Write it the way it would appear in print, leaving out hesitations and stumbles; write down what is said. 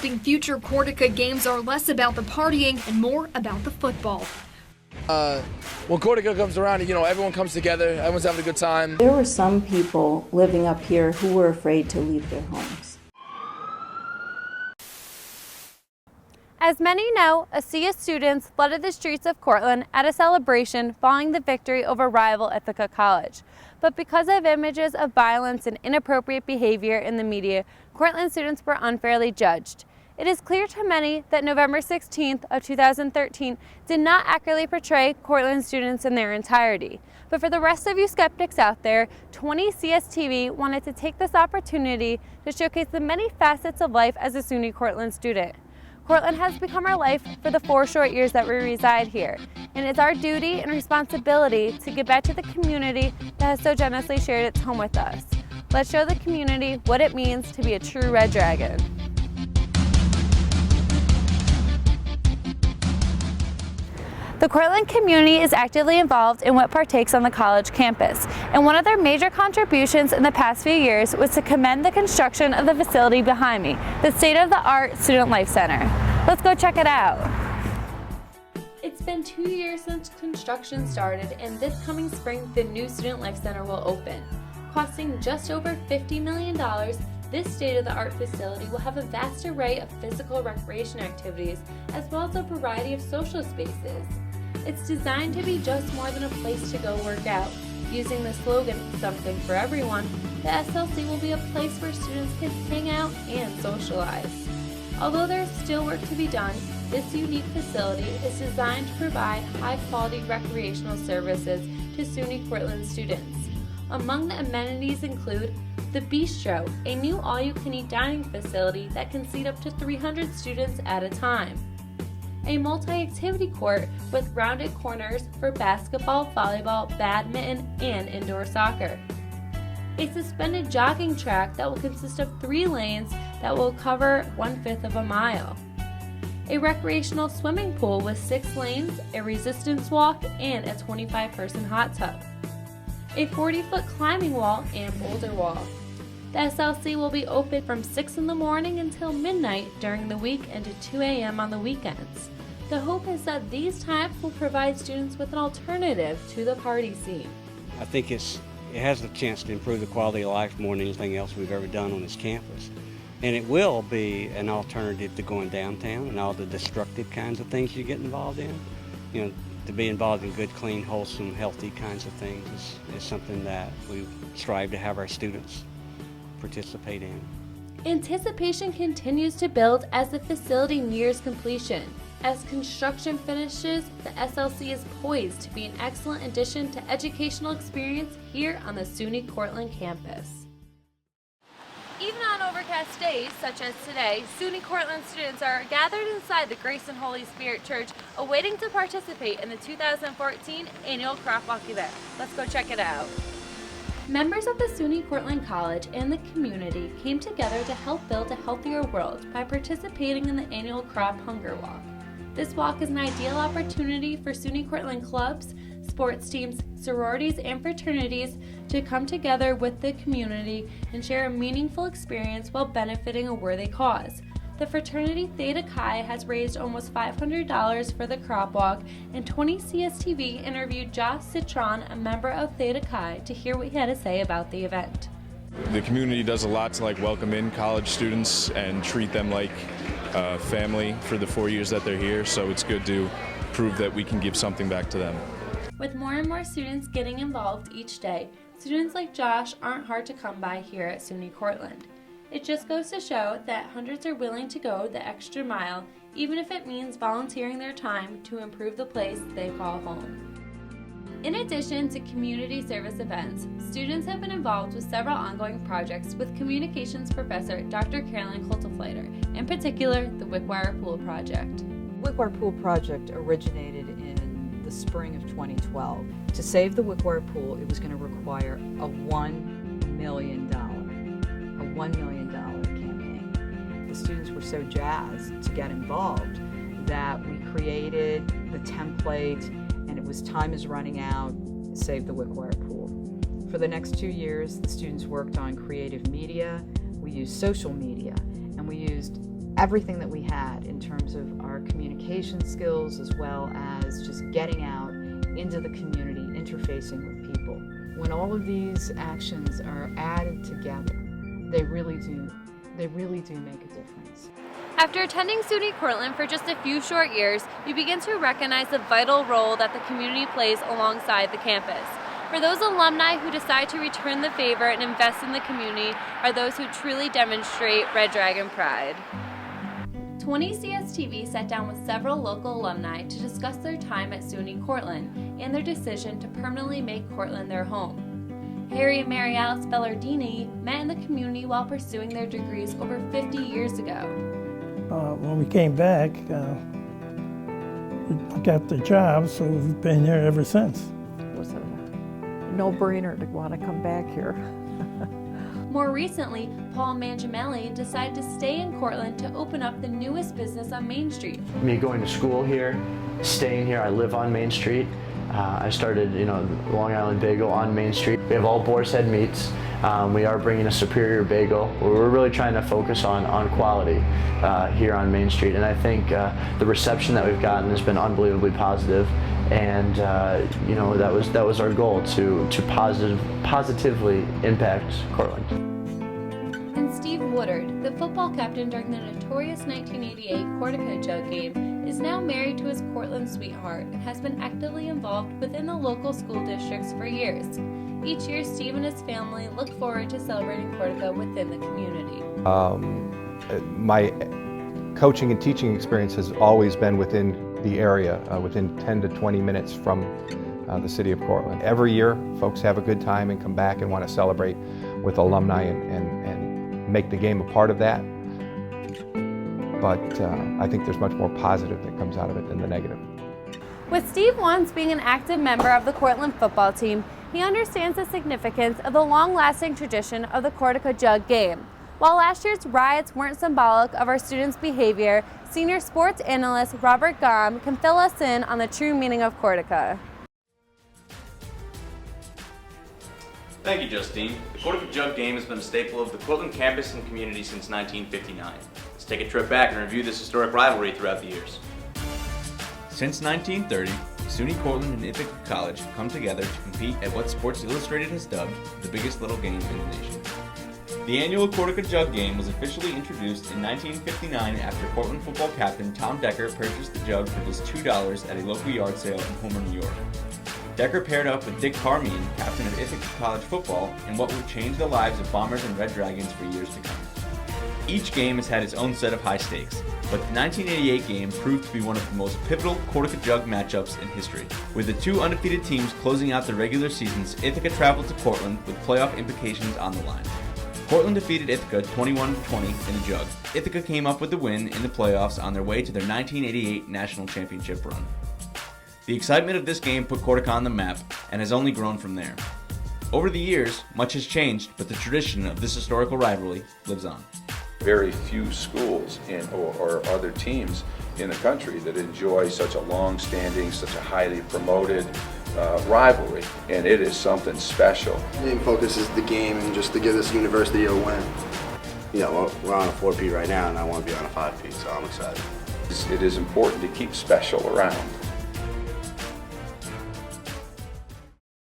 hoping future Cortaca games are less about the partying and more about the football. When Cortaca comes around, everyone comes together, everyone's having a good time. There were some people living up here who were afraid to leave their homes. As many know, a sea of students flooded the streets of Cortland at a celebration following the victory over rival Ithaca College. But because of images of violence and inappropriate behavior in the media, Cortland students were unfairly judged. It is clear to many that November 16th of 2013 did not accurately portray Cortland students in their entirety. But for the rest of you skeptics out there, 20 CSTV wanted to take this opportunity to showcase the many facets of life as a SUNY Cortland student. Cortland has become our life for the 4 short years that we reside here, and it's our duty and responsibility to give back to the community that has so generously shared its home with us. Let's show the community what it means to be a true Red Dragon. The Cortland community is actively involved in what partakes on the college campus, and one of their major contributions in the past few years was to commend the construction of the facility behind me, the state-of-the-art Student Life Center. Let's go check it out. It's been 2 years since construction started, and this coming spring the new Student Life Center will open. Costing just over $50 million, this state-of-the-art facility will have a vast array of physical recreation activities as well as a variety of social spaces. It's designed to be just more than a place to go work out. Using the slogan, "Something for Everyone," the SLC will be a place where students can hang out and socialize. Although there's still work to be done, this unique facility is designed to provide high-quality recreational services to SUNY Cortland students. Among the amenities include the Bistro, a new all-you-can-eat dining facility that can seat up to 300 students at a time. A multi-activity court with rounded corners for basketball, volleyball, badminton, and indoor soccer. A suspended jogging track that will consist of 3 lanes that will cover 1/5 of a mile. A recreational swimming pool with 6 lanes, a resistance walk, and a 25-person hot tub. A 40-foot climbing wall and boulder wall. The SLC will be open from 6 in the morning until midnight during the week and to 2 a.m. on the weekends. The hope is that these times will provide students with an alternative to the party scene. I think it has the chance to improve the quality of life more than anything else we've ever done on this campus. And it will be an alternative to going downtown and all the destructive kinds of things you get involved in. To be involved in good, clean, wholesome, healthy kinds of things is something that we strive to have our students participate in. Anticipation continues to build as the facility nears completion. As construction finishes, the SLC is poised to be an excellent addition to educational experience here on the SUNY Cortland campus. Even on overcast days, such as today, SUNY Cortland students are gathered inside the Grace and Holy Spirit Church, awaiting to participate in the 2014 annual Crop Walk event. Let's go check it out. Members of the SUNY Cortland College and the community came together to help build a healthier world by participating in the annual Crop Hunger Walk. This walk is an ideal opportunity for SUNY Cortland clubs, sports teams, sororities, and fraternities to come together with the community and share a meaningful experience while benefiting a worthy cause. The fraternity Theta Chi has raised almost $500 for the crop walk, and 20 CSTV interviewed Josh Citron, a member of Theta Chi, to hear what he had to say about the event. The community does a lot to welcome in college students and treat them like family for the 4 years that they're here, so it's good to prove that we can give something back to them. With more and more students getting involved each day, students like Josh aren't hard to come by here at SUNY Cortland. It just goes to show that hundreds are willing to go the extra mile, even if it means volunteering their time to improve the place they call home. In addition to community service events, students have been involved with several ongoing projects with communications professor Dr. Carolyn Kultefleiter, in particular the Wickwire Pool Project. Wickwire Pool Project originated in the spring of 2012. To save the Wickwire Pool, it was going to require a $1 million campaign. The students were so jazzed to get involved that we created the template, and it was time is running out, save the Wickwire Pool. For the next 2 years, the students worked on creative media, we used social media, and we used everything that we had in terms of our communication skills, as well as just getting out into the community, interfacing with people. When all of these actions are added together, they really do make a difference. After attending SUNY Cortland for just a few short years, you begin to recognize the vital role that the community plays alongside the campus. For those alumni who decide to return the favor and invest in the community are those who truly demonstrate Red Dragon pride. 20CS-TV sat down with several local alumni to discuss their time at SUNY Cortland and their decision to permanently make Cortland their home. Harry and Mary Alice Bellardini met in the community while pursuing their degrees over 50 years ago. When we came back, we got the job, so we've been here ever since. It was a no-brainer to want to come back here. More recently, Paul Mangiamelli decided to stay in Cortland to open up the newest business on Main Street. Me going to school here, staying here, I live on Main Street. I started, Long Island Bagel on Main Street. We have all Boar's Head meats. We are bringing a superior bagel. We're really trying to focus on quality here on Main Street, and I think the reception that we've gotten has been unbelievably positive. And that was our goal, to positively impact Cortland. And Steve Woodard, the football captain during the notorious 1988 Cortaca Jug game, is now married to his Cortland sweetheart and has been actively involved within the local school districts for years. Each year, Steve and his family look forward to celebrating Cortaca within the community. My coaching and teaching experience has always been within the area, within 10 to 20 minutes from the city of Cortland. Every year, folks have a good time and come back and want to celebrate with alumni and make the game a part of that. But I think there's much more positive that comes out of it than the negative. With Steve once being an active member of the Cortland football team, he understands the significance of the long-lasting tradition of the Cortaca Jug game. While last year's riots weren't symbolic of our students' behavior, senior sports analyst Robert Galm can fill us in on the true meaning of Cortaca. Thank you, Justine. The Cortaca Jug game has been a staple of the Cortland campus and community since 1959. Let's take a trip back and review this historic rivalry throughout the years. Since 1930, SUNY Cortland and Ithaca College have come together to compete at what Sports Illustrated has dubbed the biggest little game in the nation. The annual Cortaca Jug game was officially introduced in 1959 after Cortland football captain Tom Decker purchased the jug for just $2 at a local yard sale in Homer, New York. Decker paired up with Dick Carmine, captain of Ithaca College football, in what would change the lives of Bombers and Red Dragons for years to come. Each game has had its own set of high stakes, but the 1988 game proved to be one of the most pivotal Cortaca Jug matchups in history. With the two undefeated teams closing out the regular seasons, Ithaca traveled to Cortland with playoff implications on the line. Cortland defeated Ithaca 21-20 in the Jug. Ithaca came up with the win in the playoffs on their way to their 1988 national championship run. The excitement of this game put Cortaca on the map and has only grown from there. Over the years, much has changed, but the tradition of this historical rivalry lives on. Very few schools or other teams in the country that enjoy such a long-standing, such a highly promoted rivalry, and it is something special. The main focus is the game and just to give this university a win. We're on a 4P right now, and I want to be on a 5P, so I'm excited. It is important to keep special around.